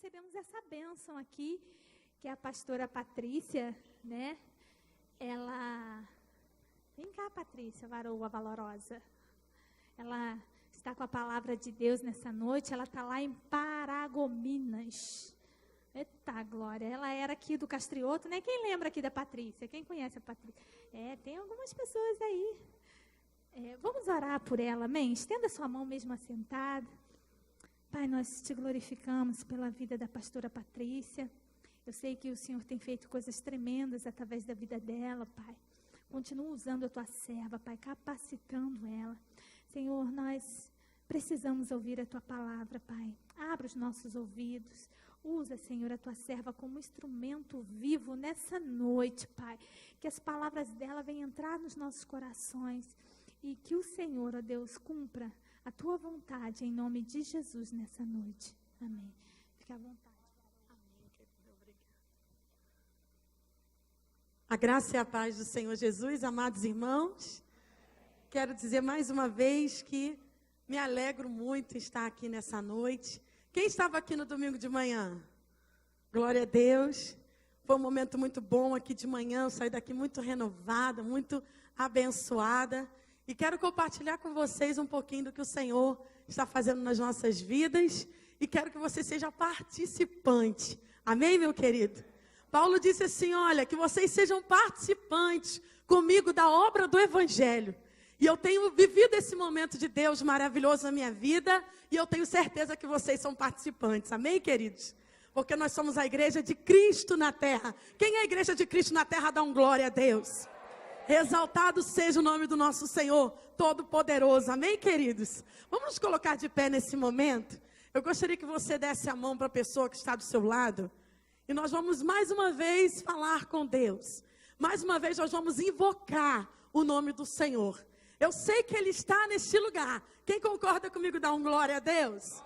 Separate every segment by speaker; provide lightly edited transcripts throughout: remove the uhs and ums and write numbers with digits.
Speaker 1: recebemos essa bênção aqui, que é a pastora Patrícia, né? Ela... Vem cá, Patrícia, varoa valorosa. Ela está com a palavra de Deus nessa noite, ela está lá em Paragominas. Eita, glória. Ela era aqui do Castrioto, né? Quem lembra aqui da Patrícia? Quem conhece a Patrícia? Tem algumas pessoas aí. Vamos orar por ela, amém? Estenda sua mão mesmo assentada. Pai, nós te glorificamos pela vida da pastora Patrícia. Eu sei que o Senhor tem feito coisas tremendas através da vida dela, Pai. Continua usando a tua serva, Pai, capacitando ela. Senhor, nós precisamos ouvir a tua palavra, Pai. Abra os nossos ouvidos. Usa, Senhor, a tua serva como instrumento vivo nessa noite, Pai. Que as palavras dela venham entrar nos nossos corações. E que o Senhor, ó Deus, cumpra a tua vontade em nome de Jesus nessa noite. Amém. Fique à vontade.
Speaker 2: Amém. Obrigada. A graça e a paz do Senhor Jesus, amados irmãos. Quero dizer mais uma vez que me alegro muito em estar aqui nessa noite. Quem estava aqui no domingo de manhã? Glória a Deus. Foi um momento muito bom aqui de manhã. Eu saí daqui muito renovada, muito abençoada. E quero compartilhar com vocês um pouquinho do que o Senhor está fazendo nas nossas vidas. E quero que você seja participante. Amém, meu querido? Paulo disse assim, olha, que vocês sejam participantes comigo da obra do Evangelho. E eu tenho vivido esse momento de Deus maravilhoso na minha vida. E eu tenho certeza que vocês são participantes. Amém, queridos? Porque nós somos a igreja de Cristo na terra. Quem é a igreja de Cristo na terra, dá um glória a Deus. Exaltado seja o nome do nosso Senhor Todo-Poderoso. Amém, queridos? Vamos nos colocar de pé nesse momento. Eu gostaria que você desse a mão para a pessoa que está do seu lado. E nós vamos mais uma vez falar com Deus. Mais uma vez nós vamos invocar o nome do Senhor. Eu sei que Ele está neste lugar. Quem concorda comigo, dá um glória a Deus.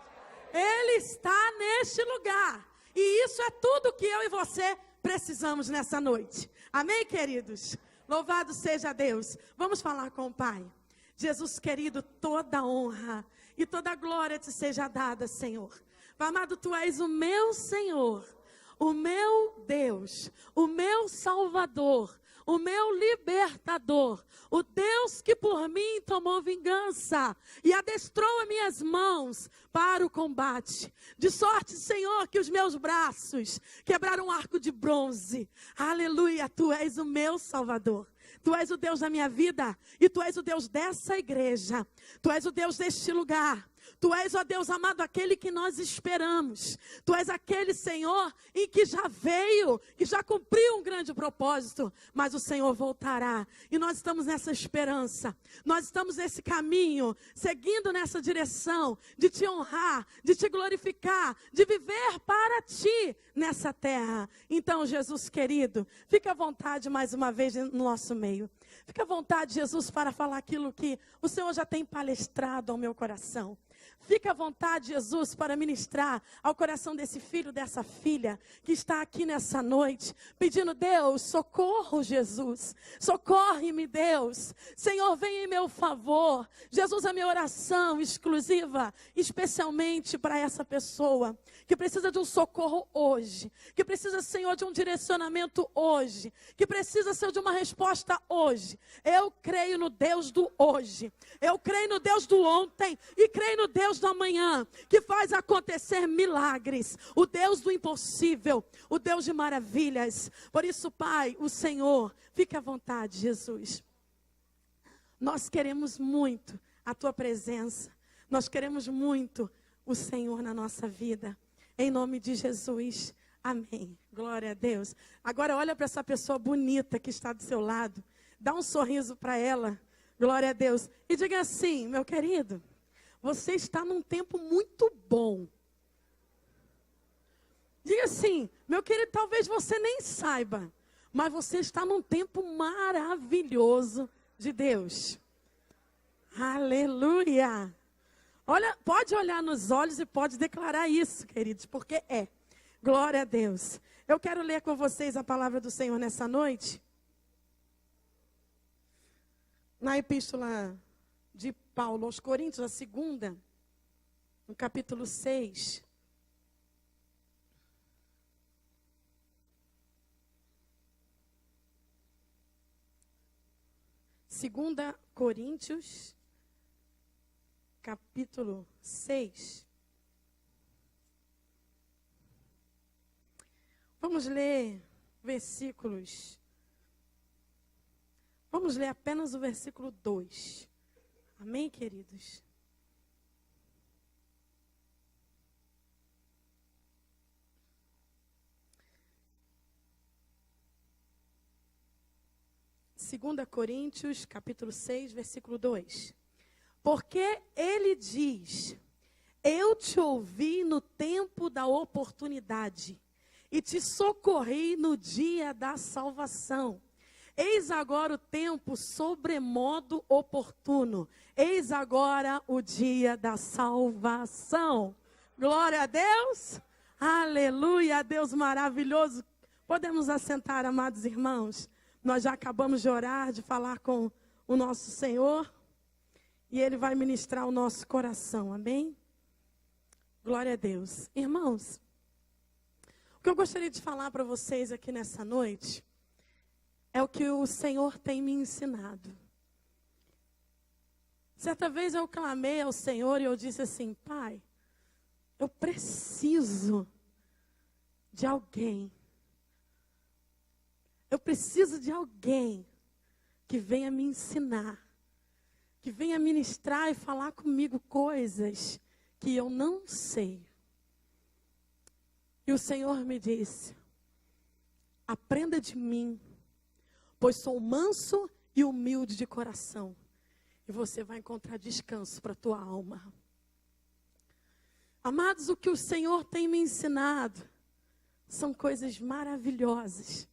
Speaker 2: Ele está neste lugar. E isso é tudo que eu e você precisamos nessa noite. Amém, queridos? Louvado seja Deus. Vamos falar com o Pai. Jesus querido, toda honra e toda glória te seja dada, Senhor. Amado, Tu és o meu Senhor, o meu Deus, o meu Salvador, o meu libertador, o Deus que por mim tomou vingança e adestrou as minhas mãos para o combate. De sorte, Senhor, que os meus braços quebraram um arco de bronze. Aleluia, Tu és o meu Salvador. Tu és o Deus da minha vida e Tu és o Deus dessa igreja. Tu és o Deus deste lugar. Tu és, ó Deus amado, aquele que nós esperamos. Tu és aquele, Senhor, em que já veio, que já cumpriu um grande propósito, mas o Senhor voltará. E nós estamos nessa esperança, nós estamos nesse caminho, seguindo nessa direção, de Te honrar, de Te glorificar, de viver para Ti nessa terra. Então, Jesus querido, fica à vontade mais uma vez no nosso meio. Fica à vontade, Jesus, para falar aquilo que o Senhor já tem palestrado ao meu coração. Fica à vontade, Jesus, para ministrar ao coração desse filho, dessa filha, que está aqui nessa noite, pedindo, Deus, socorro, Jesus. Socorre-me, Deus. Senhor, vem em meu favor. Jesus, a minha oração exclusiva, especialmente para essa pessoa, que precisa de um socorro hoje, que precisa, Senhor, de um direcionamento hoje, que precisa, Senhor, de uma resposta hoje. Eu creio no Deus do hoje. Eu creio no Deus do ontem e creio no Deus do amanhã, que faz acontecer milagres, o Deus do impossível, o Deus de maravilhas. Por isso, Pai, o Senhor, fique à vontade, Jesus. Nós queremos muito a Tua presença, nós queremos muito o Senhor na nossa vida, em nome de Jesus, amém. Glória a Deus. Agora olha para essa pessoa bonita que está do seu lado, dá um sorriso para ela, glória a Deus, e diga assim, meu querido, você está num tempo muito bom. Diga assim, meu querido, talvez você nem saiba, mas você está num tempo maravilhoso de Deus. Aleluia. Olha, pode olhar nos olhos e pode declarar isso, queridos, porque é. Glória a Deus. Eu quero ler com vocês a palavra do Senhor nessa noite. Na epístola de Paulo aos Coríntios, a segunda, no capítulo 6. 2 Coríntios, capítulo 6. Vamos ler versículos. Vamos ler apenas o versículo 2. Amém, queridos? Segunda Coríntios, capítulo 6, versículo 2. Porque ele diz: eu te ouvi no tempo da oportunidade e te socorri no dia da salvação. Eis agora o tempo sobremodo oportuno. Eis agora o dia da salvação. Glória a Deus. Aleluia, Deus maravilhoso. Podemos assentar, amados irmãos. Nós já acabamos de orar, de falar com o nosso Senhor. E Ele vai ministrar o nosso coração, amém? Glória a Deus. Irmãos, o que eu gostaria de falar para vocês aqui nessa noite é o que o Senhor tem me ensinado. Certa vez eu clamei ao Senhor e eu disse assim: Pai, eu preciso de alguém. Eu preciso de alguém que venha me ensinar, que venha ministrar e falar comigo coisas que eu não sei. E o Senhor me disse: aprenda de mim, pois sou manso e humilde de coração, e você vai encontrar descanso para a tua alma. Amados, o que o Senhor tem me ensinado são coisas maravilhosas.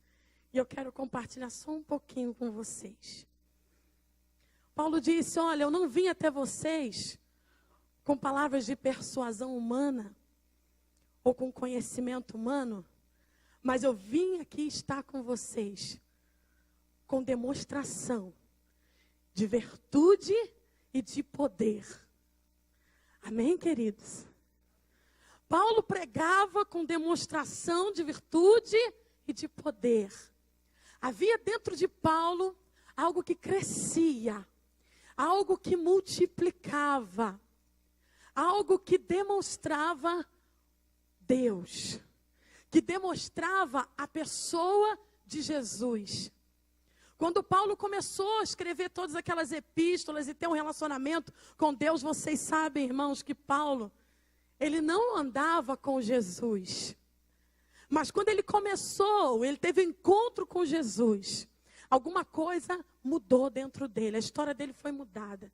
Speaker 2: E eu quero compartilhar só um pouquinho com vocês. Paulo disse: olha, eu não vim até vocês com palavras de persuasão humana ou com conhecimento humano, mas eu vim aqui estar com vocês com demonstração de virtude e de poder. Amém, queridos? Paulo pregava com demonstração de virtude e de poder. Havia dentro de Paulo algo que crescia, algo que multiplicava, algo que demonstrava Deus, que demonstrava a pessoa de Jesus. Quando Paulo começou a escrever todas aquelas epístolas e ter um relacionamento com Deus, vocês sabem, irmãos, que Paulo, ele não andava com Jesus. Mas quando ele começou, ele teve um encontro com Jesus, alguma coisa mudou dentro dele, a história dele foi mudada.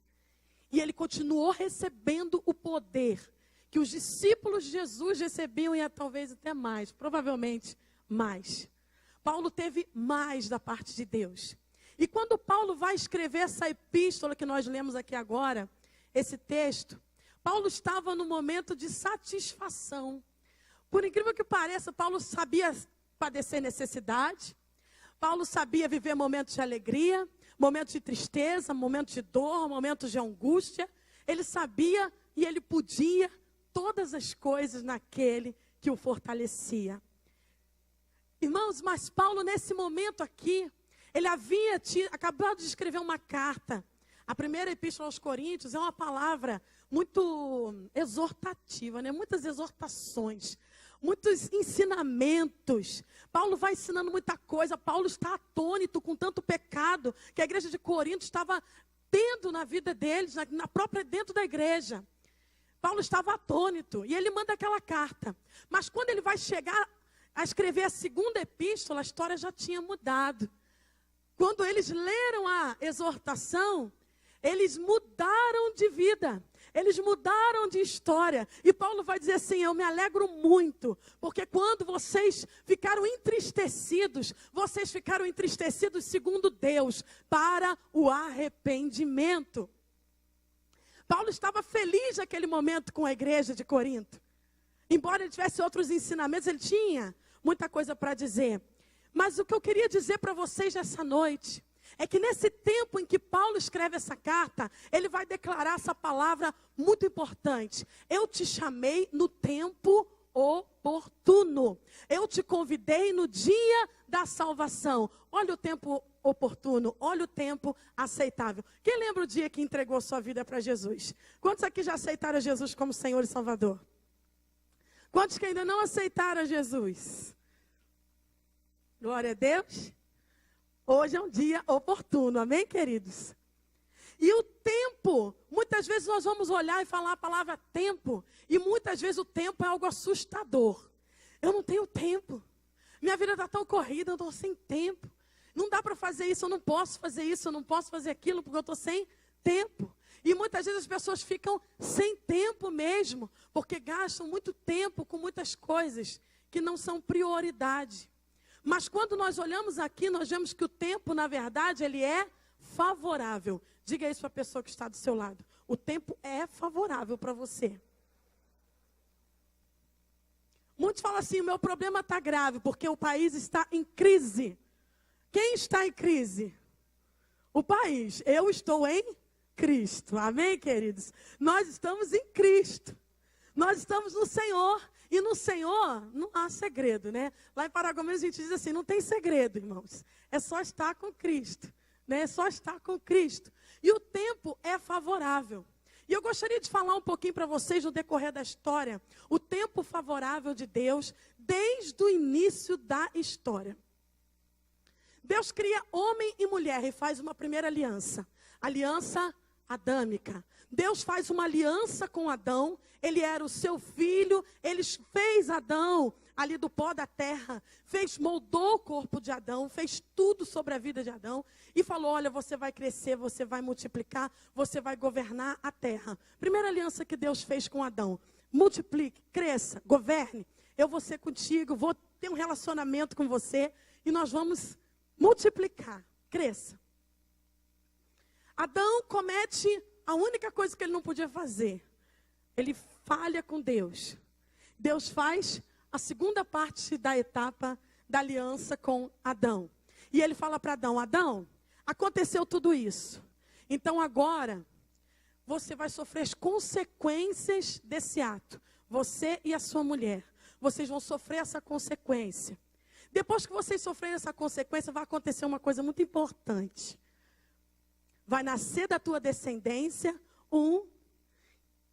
Speaker 2: E ele continuou recebendo o poder que os discípulos de Jesus recebiam e talvez até mais, provavelmente mais. Paulo teve mais da parte de Deus. E quando Paulo vai escrever essa epístola que nós lemos aqui agora, esse texto, Paulo estava no momento de satisfação. Por incrível que pareça, Paulo sabia padecer necessidade, Paulo sabia viver momentos de alegria, momentos de tristeza, momentos de dor, momentos de angústia. Ele sabia e ele podia todas as coisas naquele que o fortalecia. Irmãos, mas Paulo nesse momento aqui, ele havia acabado de escrever uma carta. A primeira epístola aos Coríntios é uma palavra muito exortativa, né? Muitas exortações, muitos ensinamentos. Paulo vai ensinando muita coisa. Paulo está atônito com tanto pecado que a igreja de Corinto estava tendo na vida deles, na própria dentro da igreja. Paulo estava atônito e ele manda aquela carta. Mas quando ele vai chegar a escrever a segunda epístola, a história já tinha mudado. Quando eles leram a exortação, eles mudaram de vida. Eles mudaram de história. E Paulo vai dizer assim: eu me alegro muito, porque quando vocês ficaram entristecidos segundo Deus, para o arrependimento. Paulo estava feliz naquele momento com a igreja de Corinto. Embora ele tivesse outros ensinamentos, ele tinha muita coisa para dizer. Mas o que eu queria dizer para vocês nessa noite é que nesse tempo em que Paulo escreve essa carta, ele vai declarar essa palavra muito importante: eu te chamei no tempo oportuno. oportuno. Eu te convidei no dia da salvação. Olha o tempo oportuno, olha o tempo aceitável. Quem lembra o dia que entregou sua vida para Jesus? Quantos aqui já aceitaram Jesus como Senhor e Salvador? Quantos que ainda não aceitaram Jesus? Glória a Deus. Hoje é um dia oportuno, amém, queridos? E o tempo, muitas vezes nós vamos olhar e falar a palavra tempo, e muitas vezes o tempo é algo assustador. Eu não tenho tempo, minha vida está tão corrida, eu estou sem tempo. Não dá para fazer isso, eu não posso fazer isso, eu não posso fazer aquilo, porque eu estou sem tempo. E muitas vezes as pessoas ficam sem tempo mesmo, porque gastam muito tempo com muitas coisas que não são prioridade. Mas quando nós olhamos aqui, nós vemos que o tempo, na verdade, ele é favorável. Diga isso para a pessoa que está do seu lado. O tempo é favorável para você. Muitos falam assim, o meu problema está grave, porque o país está em crise. Quem está em crise? O país. Eu estou em Cristo. Amém, queridos? Nós estamos em Cristo. Nós estamos no Senhor. E no Senhor não há segredo, né? Lá em Paragominas a gente diz assim, não tem segredo, irmãos. É só estar com Cristo. Né? É só estar com Cristo. E o tempo é favorável. E eu gostaria de falar um pouquinho para vocês no decorrer da história. O tempo favorável de Deus desde o início da história. Deus cria homem e mulher e faz uma primeira aliança. Aliança adâmica. Deus faz uma aliança com Adão. Ele era o seu filho. Ele fez Adão ali do pó da terra. Moldou o corpo de Adão. Fez tudo sobre a vida de Adão. E falou, olha, você vai crescer, você vai multiplicar, você vai governar a terra. Primeira aliança que Deus fez com Adão. Multiplique, cresça, governe. Eu vou ser contigo, vou ter um relacionamento com você. E nós vamos multiplicar, cresça. Adão comete a única coisa que ele não podia fazer. Ele falha com Deus. Deus faz a segunda parte da etapa da aliança com Adão. E ele fala para Adão, Adão, aconteceu tudo isso. Então agora, você vai sofrer as consequências desse ato. Você e a sua mulher. Vocês vão sofrer essa consequência. Depois que vocês sofrerem essa consequência, vai acontecer uma coisa muito importante. Vai nascer da tua descendência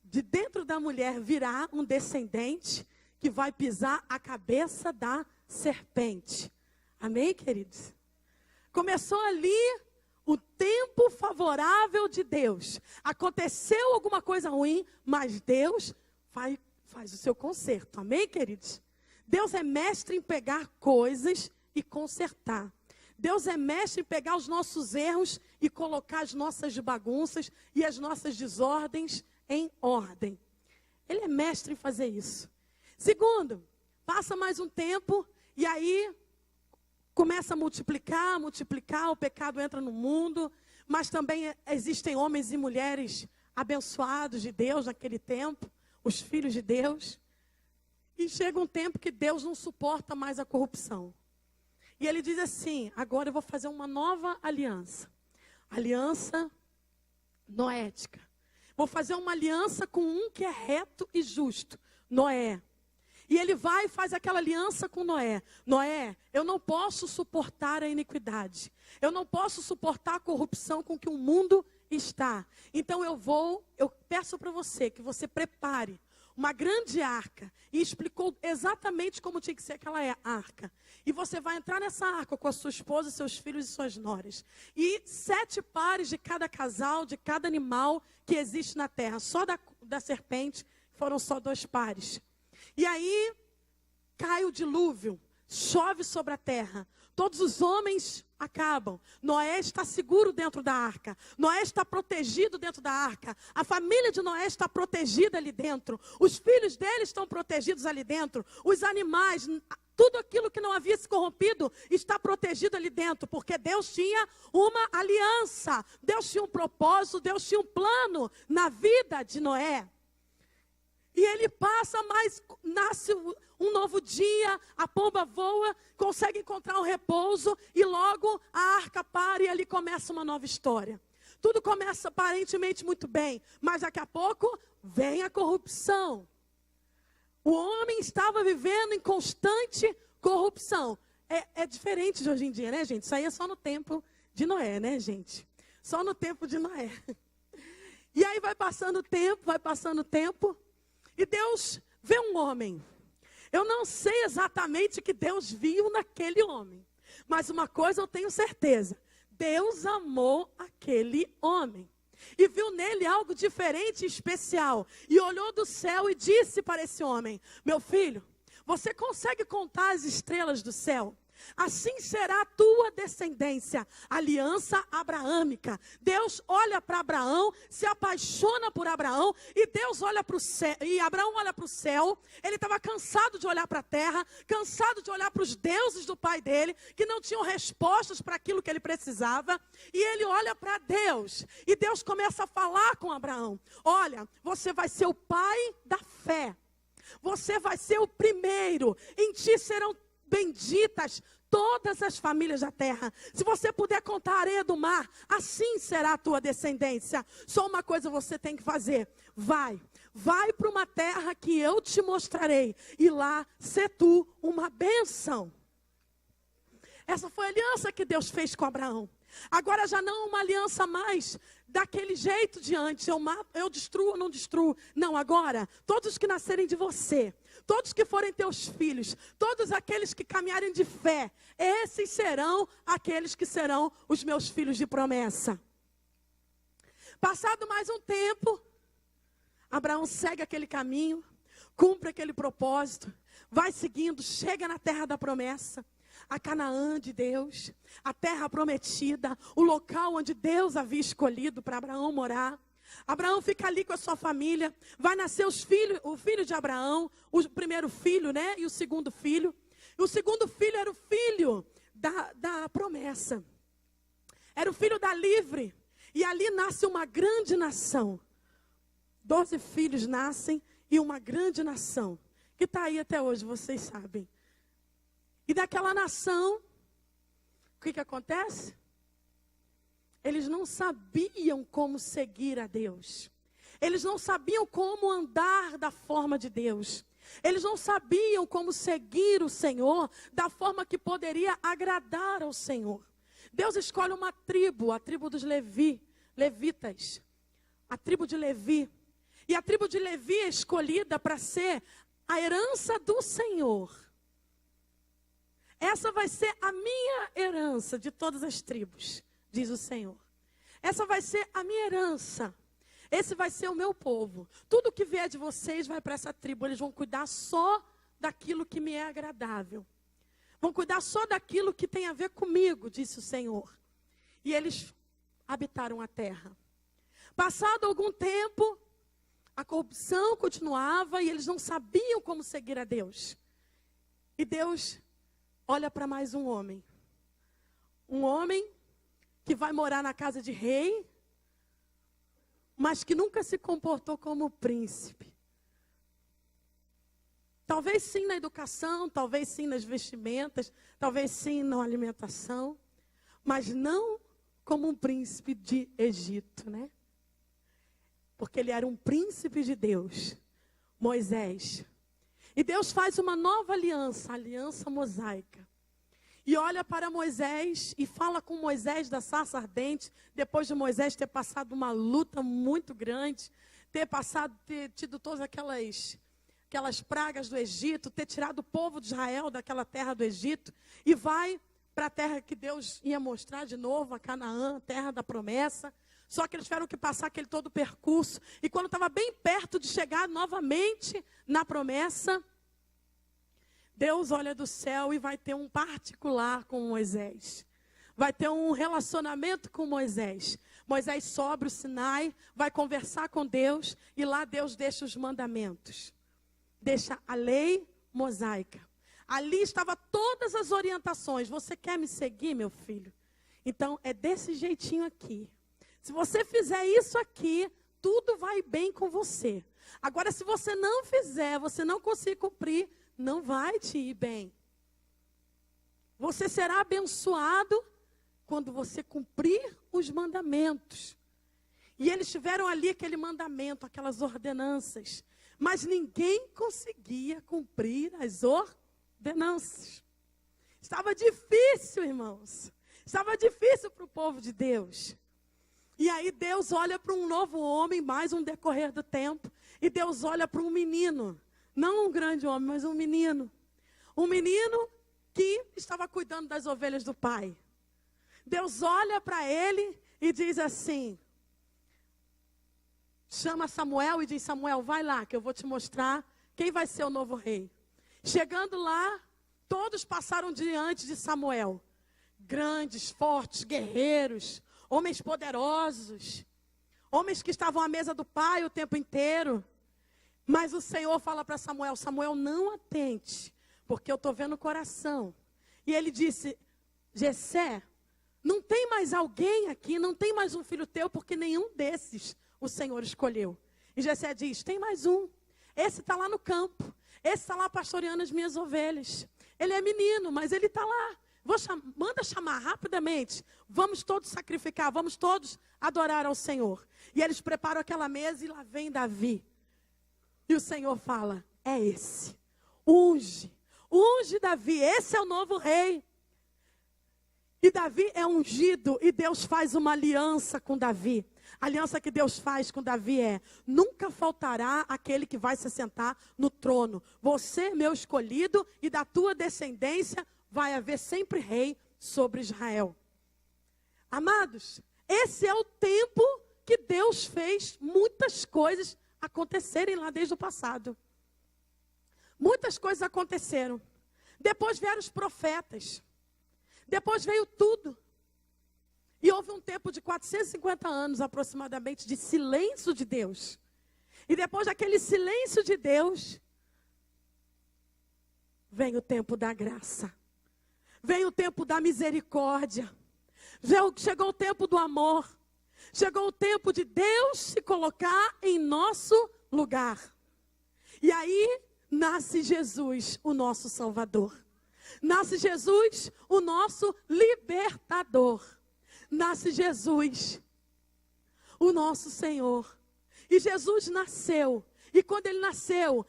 Speaker 2: de dentro da mulher virá um descendente que vai pisar a cabeça da serpente. Amém, queridos? Começou ali o tempo favorável de Deus. Aconteceu alguma coisa ruim, mas Deus faz o seu conserto. Amém, queridos? Deus é mestre em pegar coisas e consertar. Deus é mestre em pegar os nossos erros e colocar as nossas bagunças e as nossas desordens em ordem. Ele é mestre em fazer isso. Segundo, passa mais um tempo e aí começa a multiplicar, o pecado entra no mundo, mas também existem homens e mulheres abençoados de Deus naquele tempo, os filhos de Deus. E chega um tempo que Deus não suporta mais a corrupção. E ele diz assim, agora eu vou fazer uma nova aliança. Aliança noética. Vou fazer uma aliança com um que é reto e justo, Noé. E ele vai e faz aquela aliança com Noé. Noé, eu não posso suportar a iniquidade. Eu não posso suportar a corrupção com que o mundo está. Então eu peço para você que você prepare uma grande arca. E explicou exatamente como tinha que ser aquela arca. E você vai entrar nessa arca com a sua esposa, seus filhos e suas noras. E 7 pares de cada casal, de cada animal que existe na terra. Só da serpente foram só 2 pares. E aí cai o dilúvio, chove sobre a terra. Todos os homens acabam. Noé está seguro dentro da arca. Noé está protegido dentro da arca. A família de Noé está protegida ali dentro. Os filhos dele estão protegidos ali dentro. Os animais, tudo aquilo que não havia se corrompido está protegido ali dentro. Porque Deus tinha uma aliança. Deus tinha um propósito, Deus tinha um plano na vida de Noé. E ele passa, mas nasce um novo dia, a pomba voa, consegue encontrar um repouso e logo a arca para e ali começa uma nova história. Tudo começa aparentemente muito bem, mas daqui a pouco vem a corrupção. O homem estava vivendo em constante corrupção. É diferente de hoje em dia, né, gente? Isso aí é só no tempo de Noé, né, gente? Só no tempo de Noé. E aí vai passando o tempo, e Deus vê um homem. Eu não sei exatamente o que Deus viu naquele homem, mas uma coisa eu tenho certeza: Deus amou aquele homem. E viu nele algo diferente e especial. E olhou do céu e disse para esse homem: meu filho, você consegue contar as estrelas do céu? Assim será a tua descendência. Aliança abraâmica. Deus olha para Abraão, se apaixona por Abraão, e Deus olha para o céu, e Abraão olha para o céu. Ele estava cansado de olhar para a terra, cansado de olhar para os deuses do pai dele, que não tinham respostas para aquilo que ele precisava. E ele olha para Deus, e Deus começa a falar com Abraão: olha, você vai ser o pai da fé. Você vai ser o primeiro. Em ti serão benditas todas as famílias da terra. Se você puder contar a areia do mar, assim será a tua descendência. Só uma coisa você tem que fazer: vai para uma terra que eu te mostrarei, e lá ser tu uma bênção. Essa foi a aliança que Deus fez com Abraão. Agora já não uma aliança mais daquele jeito de antes, eu destruo ou não destruo. Não, agora, todos que nascerem de você, todos que forem teus filhos, todos aqueles que caminharem de fé, esses serão aqueles que serão os meus filhos de promessa. Passado mais um tempo, Abraão segue aquele caminho, cumpre aquele propósito, vai seguindo, chega na terra da promessa. A Canaã de Deus, a terra prometida, o local onde Deus havia escolhido para Abraão morar. Abraão fica ali com a sua família, vai nascer o filho de Abraão, o primeiro filho, né? E o segundo filho. E o segundo filho era o filho da promessa. Era o filho da livre. E ali nasce uma grande nação. 12 filhos nascem e uma grande nação, que está aí até hoje, vocês sabem. E daquela nação, o que acontece? Eles não sabiam como seguir a Deus. Eles não sabiam como andar da forma de Deus. Eles não sabiam como seguir o Senhor da forma que poderia agradar ao Senhor. Deus escolhe uma tribo, a tribo dos levitas. A tribo de Levi. E a tribo de Levi é escolhida para ser a herança do Senhor. Essa vai ser a minha herança de todas as tribos, diz o Senhor. Essa vai ser a minha herança. Esse vai ser o meu povo. Tudo que vier de vocês vai para essa tribo. Eles vão cuidar só daquilo que me é agradável. Vão cuidar só daquilo que tem a ver comigo, disse o Senhor. E eles habitaram a terra. Passado algum tempo, a corrupção continuava e eles não sabiam como seguir a Deus. E Deus olha para mais um homem. Um homem que vai morar na casa de rei, mas que nunca se comportou como príncipe. Talvez sim na educação, talvez sim nas vestimentas, talvez sim na alimentação, mas não como um príncipe de Egito, né? Porque ele era um príncipe de Deus, Moisés. E Deus faz uma nova aliança, a aliança mosaica. E olha para Moisés e fala com Moisés da sarça ardente, depois de Moisés ter passado uma luta muito grande, ter tido todas aquelas pragas do Egito, ter tirado o povo de Israel daquela terra do Egito, e vai para a terra que Deus ia mostrar de novo, a Canaã, a terra da promessa. Só que eles tiveram que passar aquele todo o percurso. E quando estava bem perto de chegar novamente na promessa, Deus olha do céu e vai ter um particular com Moisés. Vai ter um relacionamento com Moisés. Moisés sobe o Sinai, vai conversar com Deus. E lá Deus deixa os mandamentos. Deixa a lei mosaica. Ali estava todas as orientações. Você quer me seguir, meu filho? Então é desse jeitinho aqui. Se você fizer isso aqui, tudo vai bem com você. Agora, se você não fizer, você não conseguir cumprir, não vai te ir bem. Você será abençoado quando você cumprir os mandamentos. E eles tiveram ali aquele mandamento, aquelas ordenanças. Mas ninguém conseguia cumprir as ordenanças. Estava difícil, irmãos. Estava difícil para o povo de Deus. E aí Deus olha para um novo homem, mais um decorrer do tempo. E Deus olha para um menino. Não um grande homem, mas um menino. Um menino que estava cuidando das ovelhas do pai. Deus olha para ele e diz assim, chama Samuel e diz, Samuel, vai lá que eu vou te mostrar quem vai ser o novo rei. Chegando lá, todos passaram diante de Samuel. Grandes, fortes, guerreiros, homens poderosos, homens que estavam à mesa do pai o tempo inteiro. Mas o Senhor fala para Samuel, Samuel, não atente, porque eu estou vendo o coração. E ele disse, Jessé, não tem mais alguém aqui, não tem mais um filho teu, porque nenhum desses o Senhor escolheu. E Jessé diz, tem mais um. Esse está lá no campo. Esse está lá pastoreando as minhas ovelhas. Ele é menino, mas ele está lá. Manda chamar rapidamente. Vamos todos sacrificar, vamos todos adorar ao Senhor. E eles preparam aquela mesa e lá vem Davi. E o Senhor fala, é esse. Unge Davi, esse é o novo rei. E Davi é ungido e Deus faz uma aliança com Davi. A aliança que Deus faz com Davi é, nunca faltará aquele que vai se sentar no trono. Você, meu escolhido, e da tua descendência vai haver sempre rei sobre Israel. Amados, esse é o tempo que Deus fez muitas coisas acontecerem lá desde o passado. Muitas coisas aconteceram. Depois vieram os profetas. Depois veio tudo. E houve um tempo de 450 anos aproximadamente de silêncio de Deus. E depois daquele silêncio de Deus, vem o tempo da graça. Vem o tempo da misericórdia. Chegou o tempo do amor. Chegou o tempo de Deus se colocar em nosso lugar. E aí nasce Jesus, o nosso Salvador. Nasce Jesus, o nosso libertador. Nasce Jesus, o nosso Senhor. E Jesus nasceu. E quando ele nasceu,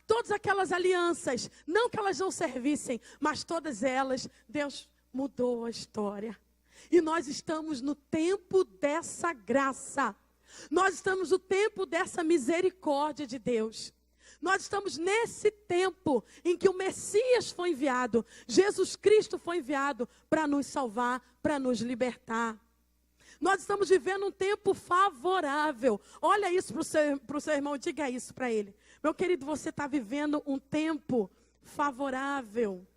Speaker 2: todas aquelas alianças, não que elas não servissem, mas todas elas, Deus mudou a história. E nós estamos no tempo dessa graça. Nós estamos no tempo dessa misericórdia de Deus. Nós estamos nesse tempo em que o Messias foi enviado. Jesus Cristo foi enviado para nos salvar, para nos libertar. Nós estamos vivendo um tempo favorável. Olha isso para o seu irmão, diga isso para ele. Meu querido, você está vivendo um tempo favorável.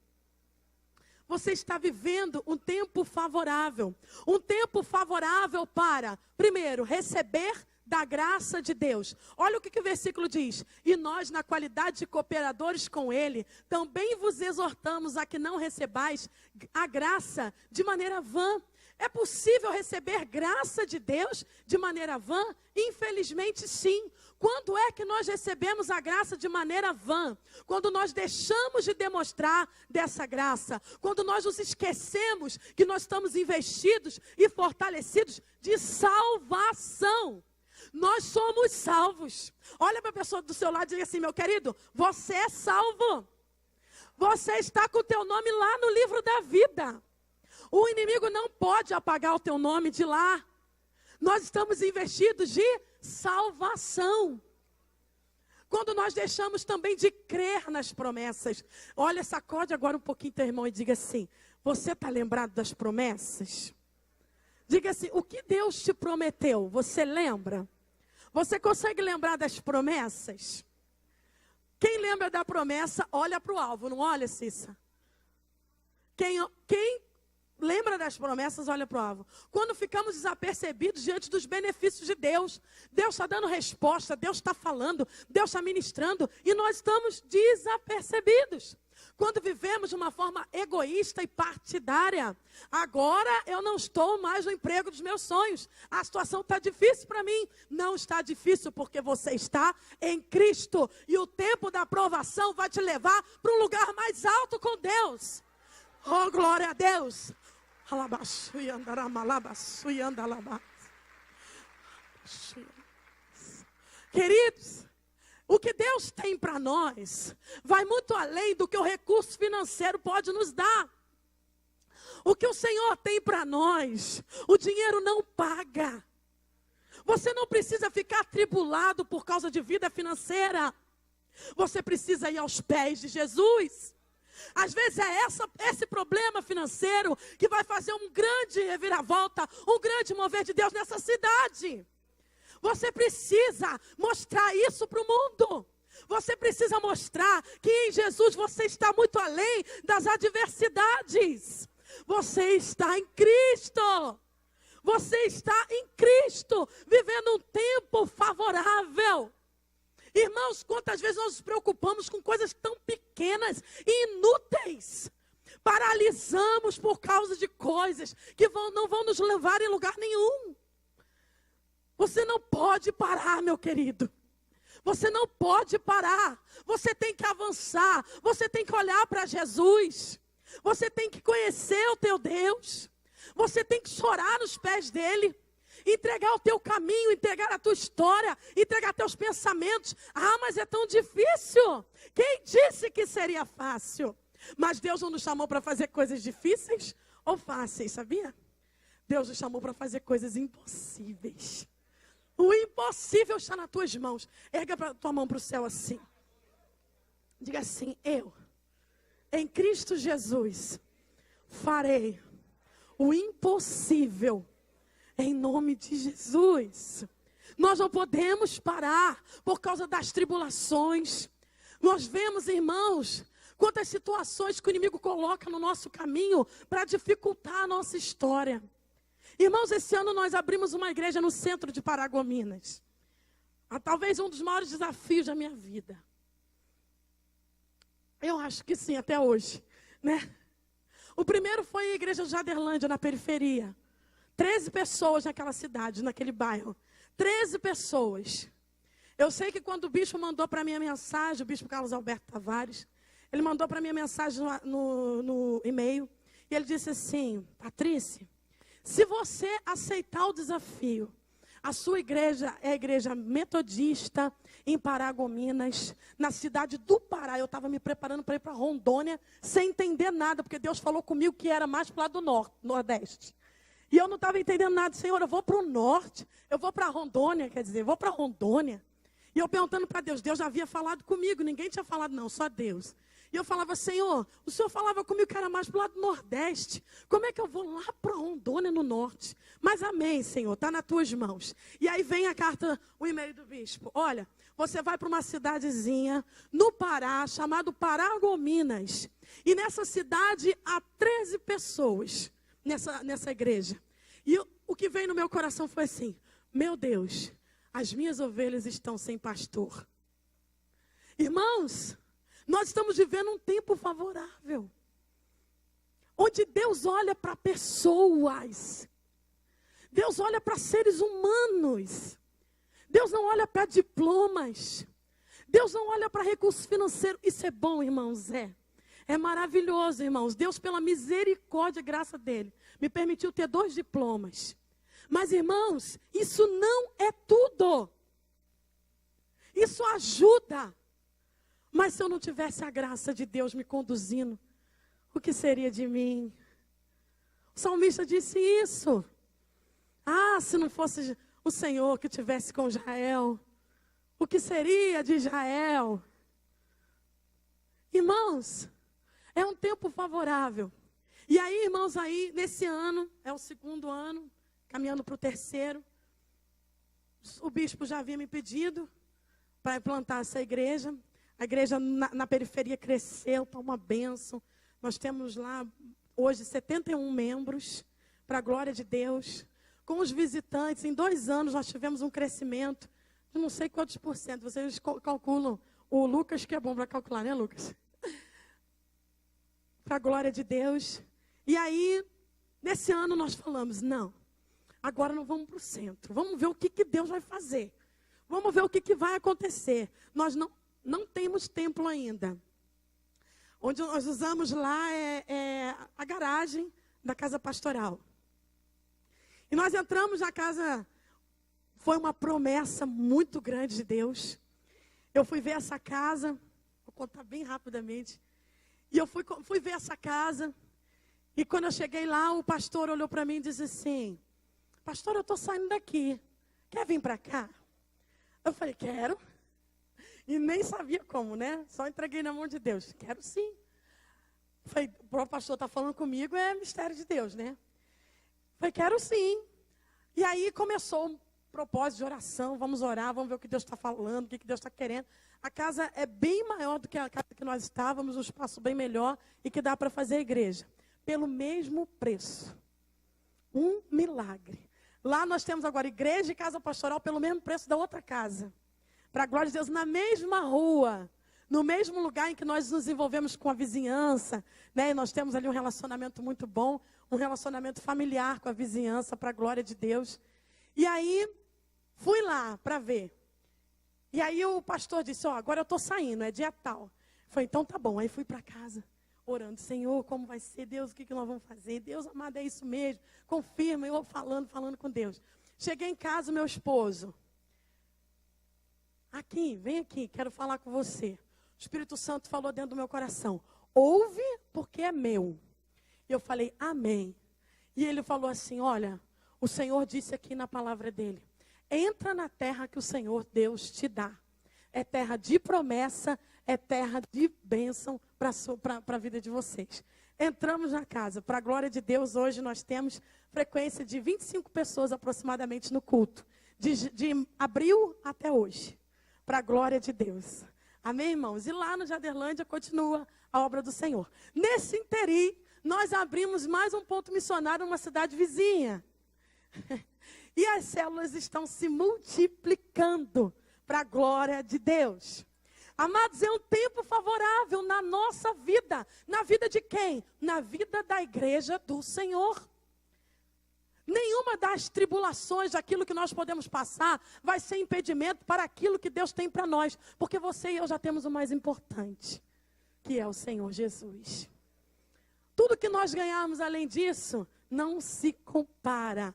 Speaker 2: Você está vivendo um tempo favorável. Um tempo favorável para, primeiro, receber da graça de Deus. Olha o que o versículo diz. E nós, na qualidade de cooperadores com Ele, também vos exortamos a que não recebais a graça de maneira vã. É possível receber graça de Deus de maneira vã? Infelizmente, sim. Quando é que nós recebemos a graça de maneira vã? Quando nós deixamos de demonstrar dessa graça. Quando nós nos esquecemos que nós estamos investidos e fortalecidos de salvação. Nós somos salvos. Olha para a pessoa do seu lado e diga assim, meu querido, você é salvo. Você está com o teu nome lá no livro da vida. O inimigo não pode apagar o teu nome de lá. Nós estamos investidos de salvação. Quando nós deixamos também de crer nas promessas. Olha, sacode agora um pouquinho teu irmão e diga assim, você está lembrado das promessas? Diga assim, o que Deus te prometeu, você lembra? Você consegue lembrar das promessas? Quem lembra da promessa, olha para o alvo, não olha, Cissa? Quem lembra das promessas, olha para o alvo. Quando ficamos desapercebidos diante dos benefícios de Deus, Deus está dando resposta, Deus está falando, Deus está ministrando, e nós estamos desapercebidos. Quando vivemos de uma forma egoísta e partidária, agora eu não estou mais no emprego dos meus sonhos. A situação está difícil para mim. Não está difícil porque você está em Cristo. E o tempo da aprovação vai te levar para um lugar mais alto com Deus. Oh, glória a Deus. Queridos, O que Deus tem para nós vai muito além do que o recurso financeiro pode nos dar. O que o Senhor tem para nós, o dinheiro não paga. Você não precisa ficar atribulado por causa de vida financeira. Você precisa ir aos pés de Jesus. Às vezes é esse problema financeiro que vai fazer um grande reviravolta, um grande mover de Deus nessa cidade. Você precisa mostrar isso para o mundo. Você precisa mostrar que em Jesus você está muito além das adversidades. Você está em Cristo. Você está em Cristo, vivendo um tempo favorável. Irmãos, quantas vezes nós nos preocupamos com coisas tão pequenas e inúteis. Paralisamos por causa de coisas que não vão nos levar em lugar nenhum. Você não pode parar, meu querido. Você não pode parar. Você tem que avançar. Você tem que olhar para Jesus. Você tem que conhecer o teu Deus. Você tem que chorar nos pés dele. Entregar o teu caminho, entregar a tua história, entregar teus pensamentos. Ah, mas é tão difícil. Quem disse que seria fácil? Mas Deus não nos chamou para fazer coisas difíceis ou fáceis, sabia? Deus nos chamou para fazer coisas impossíveis. O impossível está nas tuas mãos. Erga a tua mão para o céu assim. Diga assim: eu, em Cristo Jesus, farei o impossível em nome de Jesus. Nós não podemos parar por causa das tribulações. Nós vemos, irmãos, quantas situações que o inimigo coloca no nosso caminho para dificultar a nossa história. Irmãos, esse ano nós abrimos uma igreja no centro de Paragominas. Talvez um dos maiores desafios da minha vida. Eu acho que sim, até hoje, né? O primeiro foi a igreja de Jaderlândia, na periferia. 13 pessoas naquela cidade, naquele bairro. 13 pessoas. Eu sei que quando o bispo mandou para mim a mensagem, o bispo Carlos Alberto Tavares, ele mandou para mim a mensagem no e-mail, e ele disse assim: Patrícia, se você aceitar o desafio, a sua igreja é a igreja metodista em Paragominas, na cidade do Pará. Eu estava me preparando para ir para Rondônia, sem entender nada, porque Deus falou comigo que era mais para o lado do nordeste. E eu não estava entendendo nada. Senhor, eu vou para o norte, eu vou para Rondônia, quer dizer, eu vou para Rondônia. E eu perguntando para Deus, Deus já havia falado comigo, ninguém tinha falado não, só Deus. E eu falava: Senhor, o Senhor falava comigo que era mais para o lado do nordeste. Como é que eu vou lá para Rondônia, no norte? Mas amém, Senhor, está nas tuas mãos. E aí vem a carta, o e-mail do bispo. Olha, você vai para uma cidadezinha no Pará, chamado Paragominas. E nessa cidade há 13 pessoas, nessa igreja. E o que veio no meu coração foi assim: meu Deus, as minhas ovelhas estão sem pastor. Irmãos, nós estamos vivendo um tempo favorável, onde Deus olha para pessoas, Deus olha para seres humanos, Deus não olha para diplomas, Deus não olha para recurso financeiro. Isso é bom, irmãos, é maravilhoso, irmãos. Deus, pela misericórdia e graça dele, me permitiu ter 2 diplomas. Mas, irmãos, isso não é tudo. Isso ajuda. Mas se eu não tivesse a graça de Deus me conduzindo, o que seria de mim? O salmista disse isso. Ah, se não fosse o Senhor que estivesse com Israel, o que seria de Israel? Irmãos, é um tempo favorável. E aí, irmãos, aí nesse ano, é o 2º ano, caminhando para o 3º, o bispo já havia me pedido para implantar essa igreja. A igreja na periferia cresceu, está uma bênção. Nós temos lá hoje 71 membros, para a glória de Deus. Com os visitantes, em 2 anos nós tivemos um crescimento de não sei quantos por cento. Vocês calculam, o Lucas que é bom para calcular, né, Lucas? Para a glória de Deus. E aí, nesse ano nós falamos: não, agora não vamos para o centro. Vamos ver o que Deus vai fazer. Vamos ver o que vai acontecer. Nós não temos templo ainda. Onde nós usamos lá é a garagem da casa pastoral. E nós entramos na casa, foi uma promessa muito grande de Deus. eu fui ver essa casa, vou contar bem rapidamente. E eu fui ver essa casa, e quando eu cheguei lá, o pastor olhou para mim e disse assim: pastor, eu estou saindo daqui, quer vir para cá? Eu falei, quero. E nem sabia como, né? Só entreguei na mão de Deus. Quero sim. Falei, o pastor está falando comigo, é mistério de Deus, né? Falei, quero sim. E aí começou um propósito de oração, vamos orar, vamos ver o que Deus está falando, o que Deus está querendo. A casa é bem maior do que a casa que nós estávamos, um espaço bem melhor e que dá para fazer a igreja. Pelo mesmo preço. Um milagre. Lá nós temos agora igreja e casa pastoral pelo mesmo preço da outra casa. Para a glória de Deus, na mesma rua, no mesmo lugar em que nós nos envolvemos com a vizinhança, né? E nós temos ali um relacionamento muito bom, um relacionamento familiar com a vizinhança, para a glória de Deus. E aí, fui lá para ver. E aí o pastor disse, agora eu estou saindo, é dia tal. Falei, então tá bom. Aí fui para casa, orando, Senhor, como vai ser? Deus, o que nós vamos fazer? Deus amado, é isso mesmo. Confirma, eu falando com Deus. Cheguei em casa, meu esposo. Aqui, vem aqui, quero falar com você. O Espírito Santo falou dentro do meu coração. Ouve, porque é meu. E eu falei, amém. E ele falou assim, olha, o Senhor disse aqui na palavra dele. Entra na terra que o Senhor Deus te dá. É terra de promessa, é terra de bênção para a vida de vocês. Entramos na casa. Para a glória de Deus, hoje nós temos frequência de 25 pessoas aproximadamente no culto. De abril até hoje. Para a glória de Deus. Amém, irmãos? E lá no Jaderlândia continua a obra do Senhor. Nesse interim, nós abrimos mais um ponto missionário numa cidade vizinha. E as células estão se multiplicando para a glória de Deus. Amados, é um tempo favorável na nossa vida. Na vida de quem? Na vida da igreja do Senhor. Nenhuma das tribulações, daquilo que nós podemos passar, vai ser impedimento para aquilo que Deus tem para nós. Porque você e eu já temos o mais importante, que é o Senhor Jesus. Tudo que nós ganharmos além disso, não se compara.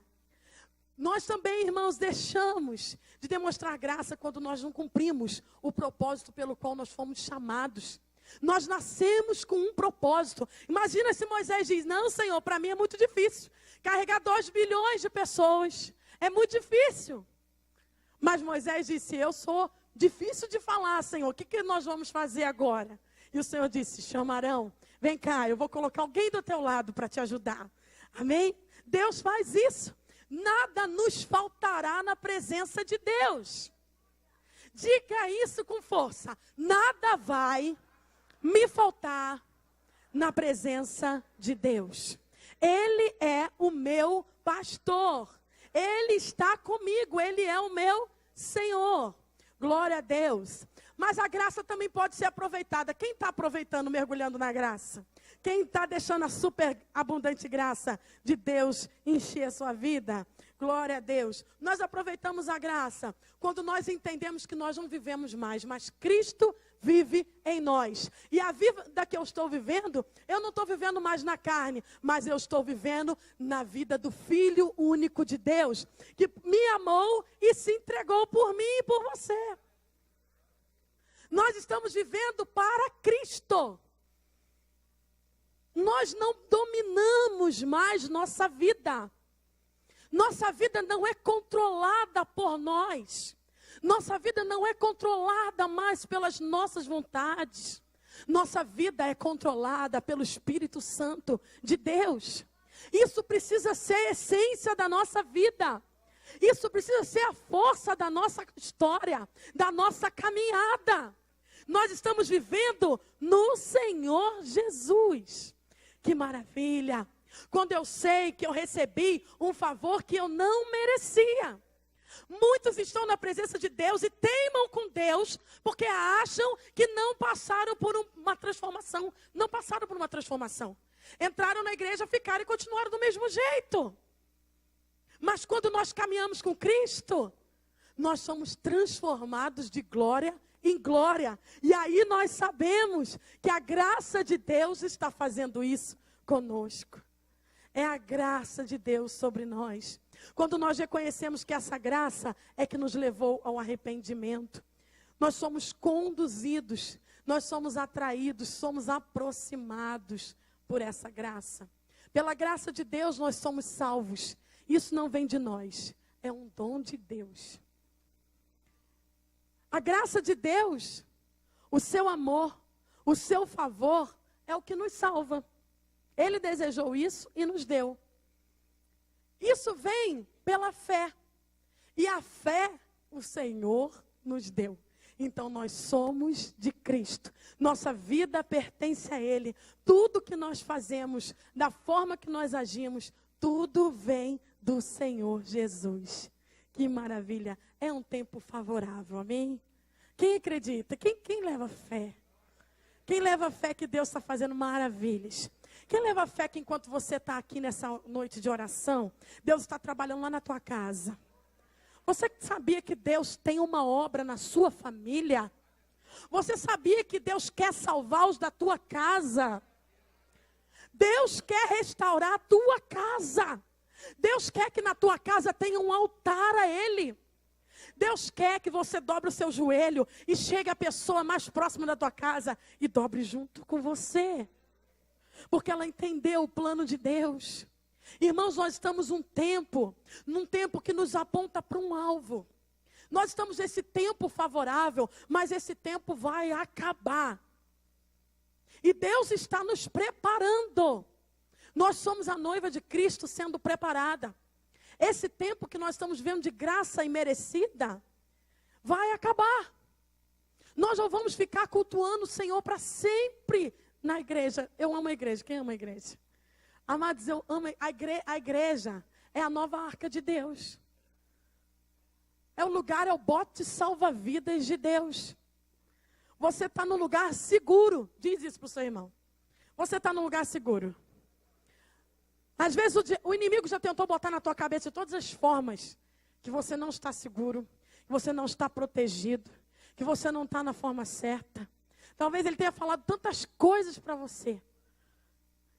Speaker 2: Nós também, irmãos, deixamos de demonstrar graça quando nós não cumprimos o propósito pelo qual nós fomos chamados. Nós nascemos com um propósito. Imagina se Moisés diz, não, Senhor, para mim é muito difícil. Carregar 2 bilhões de pessoas é muito difícil. Mas Moisés disse, eu sou difícil de falar, Senhor, o que nós vamos fazer agora? E o Senhor disse, chama Arão, vem cá, eu vou colocar alguém do teu lado para te ajudar. Amém? Deus faz isso. Nada nos faltará na presença de Deus. Diga isso com força. Nada vai me faltar na presença de Deus. Ele é o meu pastor. Ele está comigo. Ele é o meu Senhor. Glória a Deus. Mas a graça também pode ser aproveitada. Quem está aproveitando, mergulhando na graça? Quem está deixando a super abundante graça de Deus encher a sua vida? Glória a Deus. Nós aproveitamos a graça quando nós entendemos que nós não vivemos mais, mas Cristo vive em nós. E a vida que eu estou vivendo, eu não estou vivendo mais na carne, mas eu estou vivendo na vida do Filho único de Deus, que me amou e se entregou por mim e por você. Nós estamos vivendo para Cristo. Nós não dominamos mais nossa vida. Nossa vida não é controlada por nós. Nossa vida não é controlada mais pelas nossas vontades. Nossa vida é controlada pelo Espírito Santo de Deus. Isso precisa ser a essência da nossa vida. Isso precisa ser a força da nossa história, da nossa caminhada. Nós estamos vivendo no Senhor Jesus. Que maravilha! Quando eu sei que eu recebi um favor que eu não merecia. Muitos estão na presença de Deus e teimam com Deus porque acham que não passaram por uma transformação. Não passaram por uma transformação. Entraram na igreja, ficaram e continuaram do mesmo jeito. Mas quando nós caminhamos com Cristo, nós somos transformados de glória em glória. E aí nós sabemos que a graça de Deus está fazendo isso conosco. É a graça de Deus sobre nós. Quando nós reconhecemos que essa graça é que nos levou ao arrependimento. nós somos conduzidos, nós somos atraídos, somos aproximados por essa graça. Pela graça de Deus nós somos salvos. Isso não vem de nós, é um dom de Deus. A graça de Deus, o seu amor, o seu favor é o que nos salva. Ele desejou isso e nos deu. Isso vem pela fé. E a fé o Senhor nos deu. Então nós somos de Cristo. Nossa vida pertence a Ele. Tudo que nós fazemos, da forma que nós agimos, tudo vem do Senhor Jesus. Que maravilha. É um tempo favorável, amém? Quem acredita? Quem leva fé? Quem leva fé que Deus está fazendo maravilhas? Quem leva fé que enquanto você está aqui nessa noite de oração, Deus está trabalhando lá na tua casa? Você sabia que Deus tem uma obra na sua família? Você sabia que Deus quer salvar os da tua casa? Deus quer restaurar a tua casa. Deus quer que na tua casa tenha um altar a Ele. Deus quer que você dobre o seu joelho e chegue a pessoa mais próxima da tua casa e dobre junto com você. Porque ela entendeu o plano de Deus. Irmãos, nós estamos num tempo que nos aponta para um alvo. Nós estamos nesse tempo favorável, mas esse tempo vai acabar. E Deus está nos preparando. Nós somos a noiva de Cristo sendo preparada. Esse tempo que nós estamos vendo de graça imerecida, vai acabar. Nós não vamos ficar cultuando o Senhor para sempre na igreja. Eu amo a igreja. Quem ama a igreja? Amados, eu amo a igreja. É a nova arca de Deus. É o lugar, é o bote salva-vidas de Deus. Você está num lugar seguro. Diz isso para o seu irmão. Você está num lugar seguro. Às vezes o inimigo já tentou botar na tua cabeça de todas as formas que você não está seguro, que você não está protegido, que você não está na forma certa. Talvez ele tenha falado tantas coisas para você.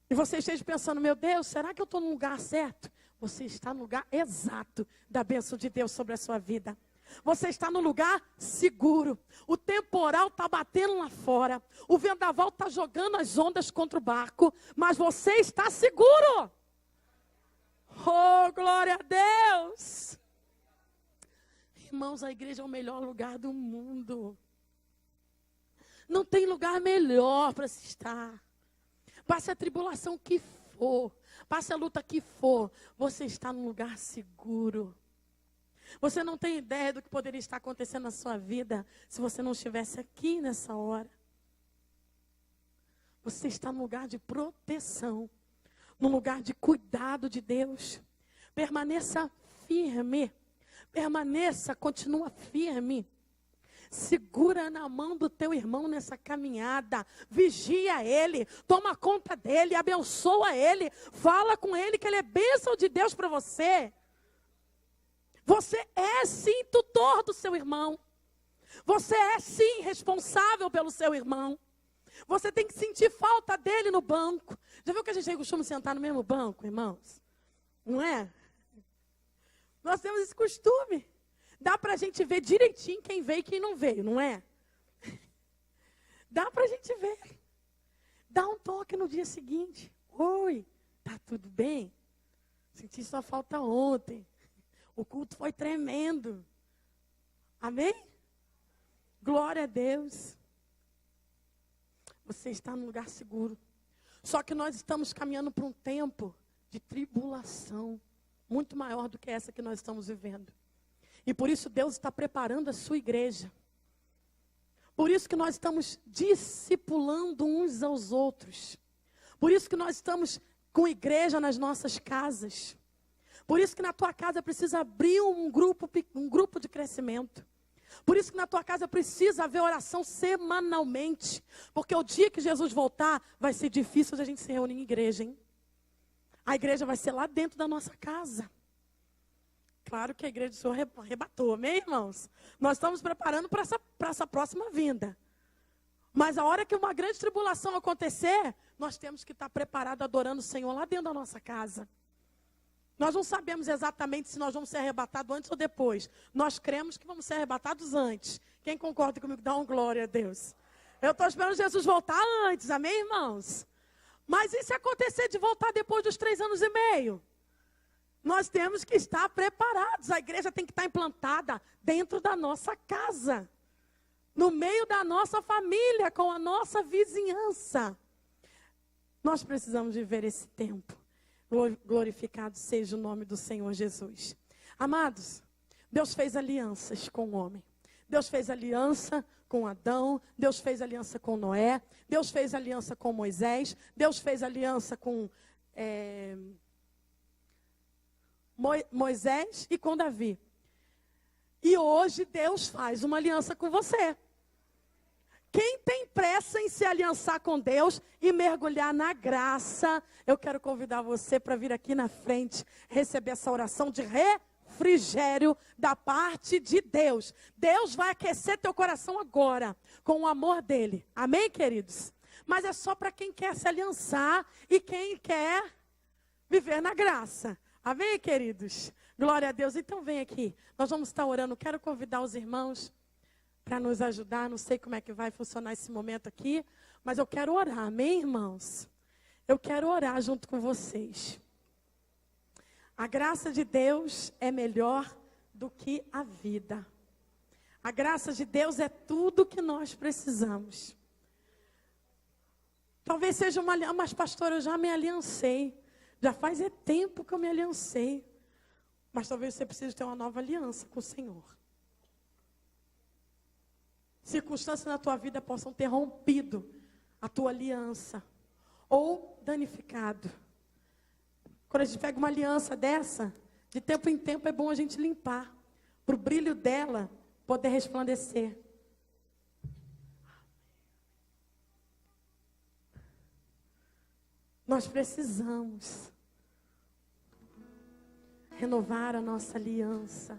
Speaker 2: E você esteja pensando, meu Deus, será que eu estou no lugar certo? Você está no lugar exato da bênção de Deus sobre a sua vida. Você está no lugar seguro. O temporal está batendo lá fora. O vendaval está jogando as ondas contra o barco. Mas você está seguro. Oh, glória a Deus. Irmãos, a igreja é o melhor lugar do mundo. Não tem lugar melhor para se estar. Passe a tribulação que for, passe a luta que for, você está num lugar seguro. Você não tem ideia do que poderia estar acontecendo na sua vida se você não estivesse aqui nessa hora. Você está num lugar de proteção, num lugar de cuidado de Deus. Permaneça firme, continua firme. Segura na mão do teu irmão nessa caminhada, vigia ele, toma conta dele, abençoa ele, fala com ele que ele é bênção de Deus para você. Você é sim tutor do seu irmão, você é sim responsável pelo seu irmão, você tem que sentir falta dele no banco. Já viu que a gente costuma sentar no mesmo banco, irmãos? Não é? Nós temos esse costume. Dá para a gente ver direitinho quem veio e quem não veio, não é? Dá para a gente ver. Dá um toque no dia seguinte. Oi, tá tudo bem? Senti sua falta ontem. O culto foi tremendo. Amém? Glória a Deus. Você está num lugar seguro. Só que nós estamos caminhando para um tempo de tribulação muito maior do que essa que nós estamos vivendo. E por isso Deus está preparando a sua igreja. Por isso que nós estamos discipulando uns aos outros. Por isso que nós estamos com igreja nas nossas casas. Por isso que na tua casa precisa abrir um grupo de crescimento. Por isso que na tua casa precisa haver oração semanalmente. Porque o dia que Jesus voltar, vai ser difícil de a gente se reunir em igreja, hein? A igreja vai ser lá dentro da nossa casa. Claro que a igreja do Senhor arrebatou, amém, irmãos? Nós estamos preparando para essa próxima vinda. Mas a hora que uma grande tribulação acontecer, nós temos que estar preparados adorando o Senhor lá dentro da nossa casa. Nós não sabemos exatamente se nós vamos ser arrebatados antes ou depois. Nós cremos que vamos ser arrebatados antes. Quem concorda comigo, dá uma glória a Deus. Eu estou esperando Jesus voltar antes, amém, irmãos? Mas e se acontecer de voltar depois dos 3 anos e meio? Nós temos que estar preparados. A igreja tem que estar implantada dentro da nossa casa. No meio da nossa família, com a nossa vizinhança. Nós precisamos viver esse tempo. Glorificado seja o nome do Senhor Jesus. Amados, Deus fez alianças com o homem. Deus fez aliança com Adão. Deus fez aliança com Noé. Deus fez aliança com Moisés. Deus fez aliança com Moisés e com Davi. E hoje Deus faz uma aliança com você. Quem tem pressa em se aliançar com Deus e mergulhar na graça, eu quero convidar você para vir aqui na frente, receber essa oração de refrigério da parte de Deus. Deus vai aquecer teu coração agora, com o amor dele. Amém, queridos? Mas é só para quem quer se aliançar e quem quer viver na graça. Amém, queridos? Glória a Deus. Então vem aqui, nós vamos estar orando. Quero convidar os irmãos para nos ajudar. Não sei como é que vai funcionar esse momento aqui, mas eu quero orar, amém, irmãos? Eu quero orar junto com vocês. A graça de Deus é melhor do que a vida. A graça de Deus é tudo que nós precisamos. Talvez seja uma aliança, mas pastor, eu já me aliancei. Já faz tempo que eu me aliancei. Mas talvez você precise ter uma nova aliança com o Senhor. Circunstâncias na tua vida possam ter rompido a tua aliança ou danificado. Quando a gente pega uma aliança dessa, de tempo em tempo é bom a gente limpar, para o brilho dela poder resplandecer. Nós precisamos renovar a nossa aliança.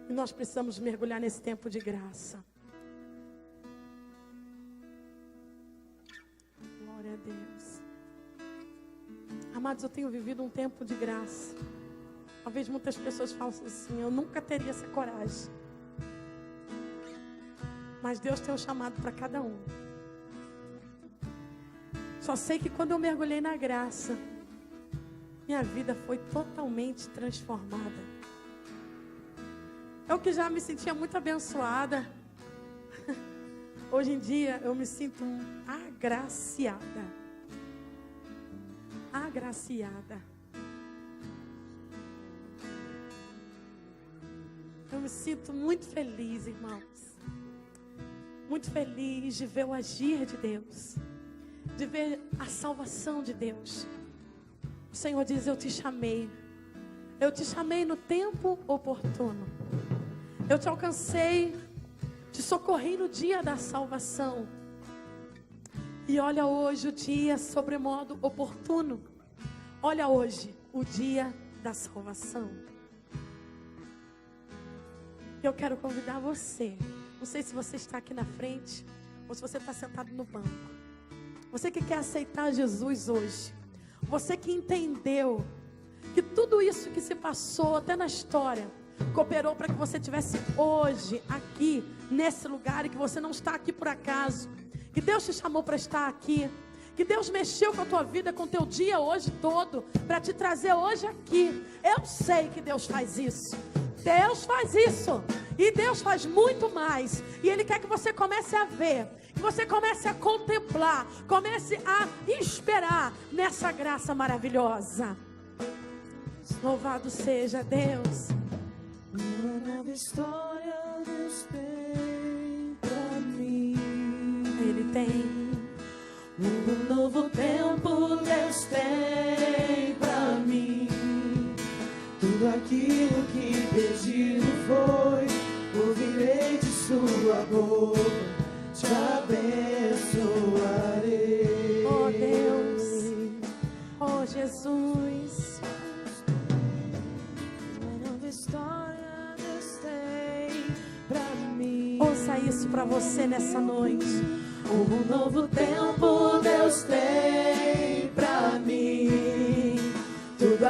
Speaker 2: E nós precisamos mergulhar nesse tempo de graça. Glória a Deus. Amados, eu tenho vivido um tempo de graça. Talvez muitas pessoas falam assim, eu nunca teria essa coragem. Mas Deus tem um chamado para cada um. Só sei que quando eu mergulhei na graça, minha vida foi totalmente transformada. Eu que já me sentia muito abençoada. Hoje em dia eu me sinto agraciada. Agraciada. Eu me sinto muito feliz, irmãos. Muito feliz de ver o agir de Deus. De ver a salvação de Deus. O Senhor diz, eu te chamei. Eu te chamei no tempo oportuno. Eu te alcancei, te socorri no dia da salvação. E olha hoje o dia sobremodo oportuno. Olha hoje o dia da salvação. Eu quero convidar você. Não sei se você está aqui na frente ou se você está sentado no banco. Você que quer aceitar Jesus hoje. Você que entendeu que tudo isso que se passou até na história cooperou para que você estivesse hoje aqui, nesse lugar, e que você não está aqui por acaso, que Deus te chamou para estar aqui, que Deus mexeu com a tua vida, com o teu dia hoje todo, para te trazer hoje aqui. Eu sei que Deus faz isso. Deus faz isso. E Deus faz muito mais. E Ele quer que você comece a ver, que você comece a contemplar, comece a esperar nessa graça maravilhosa. Louvado seja Deus.
Speaker 3: Uma nova história Deus tem pra mim.
Speaker 2: Ele tem.
Speaker 3: Um novo tempo Deus tem pra mim. Tudo aquilo que pedido foi, ouvirei de sua boca, te abençoarei.
Speaker 2: Oh Deus, oh Jesus.
Speaker 3: Uma nova história Deus tem pra mim.
Speaker 2: Ouça isso para você nessa noite.
Speaker 3: Um novo tempo Deus tem pra mim.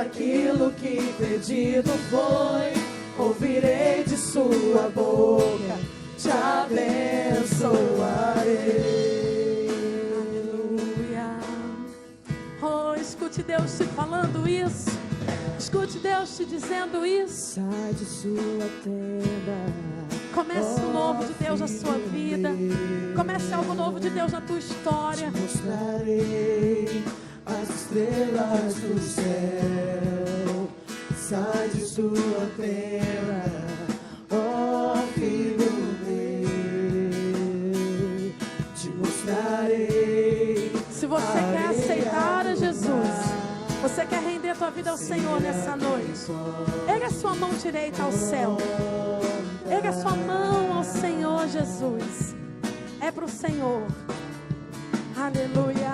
Speaker 3: aquilo que pedido foi, ouvirei de sua boca, te abençoarei.
Speaker 2: Aleluia. Oh, escute Deus te falando isso. Escute Deus te dizendo isso.
Speaker 3: Sai de sua tenda.
Speaker 2: Comece o novo de Deus na sua vida. Comece algo novo de Deus na tua história.
Speaker 3: Te mostrarei as estrelas do céu. Sai de sua tenda, ó filho meu. Te mostrarei.
Speaker 2: Se você quer aceitar a Jesus, você quer render tua vida ao Senhor nessa noite, erga sua mão direita ao céu. Erga sua mão ao Senhor Jesus. É para o Senhor. Aleluia.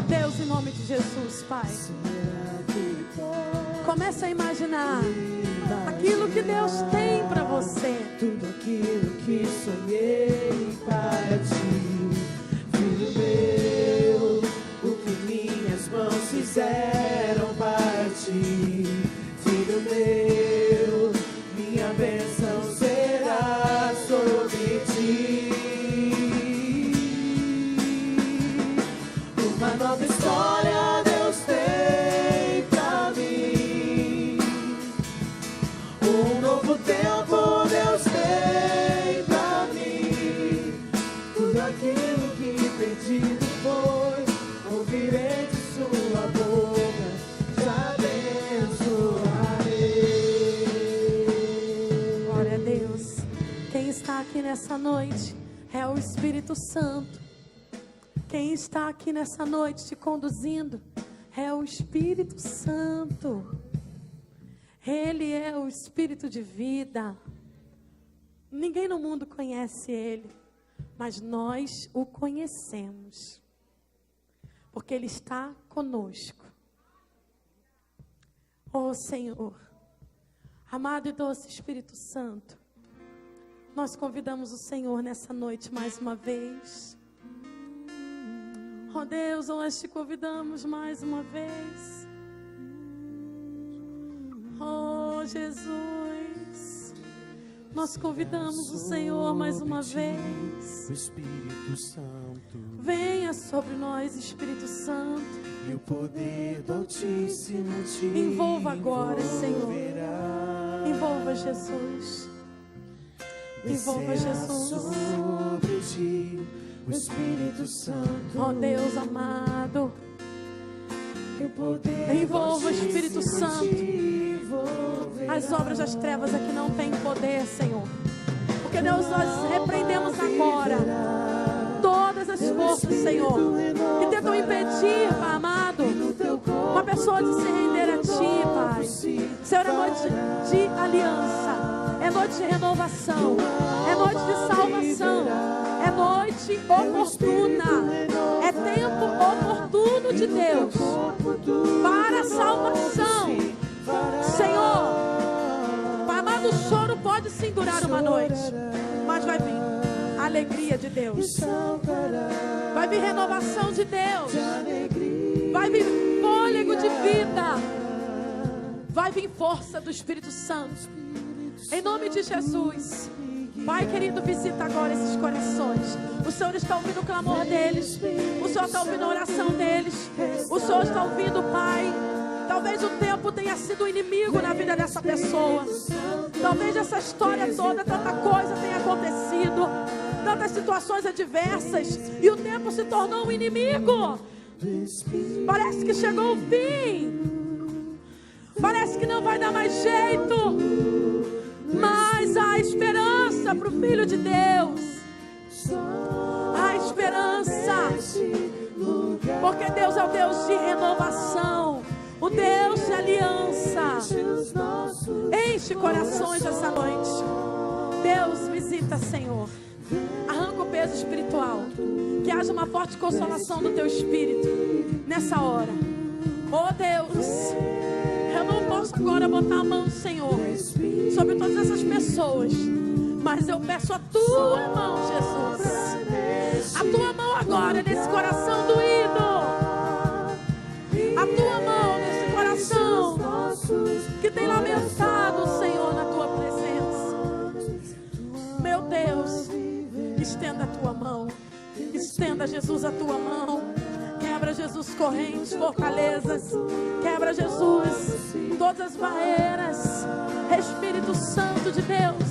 Speaker 2: Deus, em nome de Jesus, Pai, comece a imaginar aquilo que Deus tem para você.
Speaker 3: Tudo aquilo que sonhei para ti, filho meu, o que minhas mãos fizeram para ti, filho meu, minha bênção será sobre ti. Uma nova história Deus tem pra mim, um novo tempo Deus tem pra mim. Tudo aquilo que pedido foi, ouvirei de sua boca, te abençoarei.
Speaker 2: Glória a Deus. Quem está aqui nessa noite é o Espírito Santo. Quem está aqui nessa noite te conduzindo é o Espírito Santo. Ele é o Espírito de vida. Ninguém no mundo conhece Ele, mas nós o conhecemos, porque Ele está conosco. Oh Senhor, amado e doce Espírito Santo, nós convidamos o Senhor nessa noite mais uma vez. Oh Deus, nós te convidamos mais uma vez. Oh Jesus, nós convidamos o Senhor mais uma vez.
Speaker 3: O Espírito Santo,
Speaker 2: Venha sobre nós, Espírito Santo.
Speaker 3: e o poder do Altíssimo te
Speaker 2: Envolva agora, Senhor.
Speaker 3: envolverá.
Speaker 2: Envolva Jesus. Envolva
Speaker 3: Descerá
Speaker 2: Jesus.
Speaker 3: sobre ti o Espírito Santo.
Speaker 2: Oh Deus amado,
Speaker 3: E o poder
Speaker 2: envolva o
Speaker 3: do
Speaker 2: Espírito
Speaker 3: Altíssimo
Speaker 2: Santo.
Speaker 3: te envolverá.
Speaker 2: As obras das trevas aqui não têm poder, Senhor. Porque Deus, nós repreendemos agora todas as forças, Senhor, que tentam impedir, Pai amado, uma pessoa de se render a Ti, Pai. Senhor, é noite de aliança, é noite de renovação, é noite de salvação, é noite oportuna, é tempo oportuno de Deus para a salvação. Senhor, Pai amado, o choro pode sim durar uma noite, mas vai vir a alegria de Deus, vai vir renovação de Deus, vai vir fôlego de vida, vai vir força do Espírito Santo. Em nome de Jesus, Pai querido, visita agora esses corações. O Senhor está ouvindo o clamor deles, o Senhor está ouvindo a oração deles, o Senhor está ouvindo, Pai. Talvez o tempo tenha sido inimigo na vida dessa pessoa. Talvez essa história toda, tanta coisa tenha acontecido, tantas situações adversas, e o tempo se tornou um inimigo. Parece que chegou o fim. Parece que não vai dar mais jeito. Mas há esperança para o Filho de Deus. Há esperança. Porque Deus é o Deus de renovação, o Deus de aliança. Enche corações essa noite. Deus, visita, Senhor. Arranca o peso espiritual. Que haja uma forte consolação do Teu Espírito nessa hora. Oh Deus, eu não posso agora botar a mão, Senhor, sobre todas essas pessoas, mas eu peço a Tua mão, Jesus. A Tua mão agora nesse coração doído. A Tua mão nesse coração Quebra, Jesus, a tua mão. Quebra, Jesus, correntes, fortalezas. Quebra, Jesus, todas as barreiras. Espírito Santo de Deus.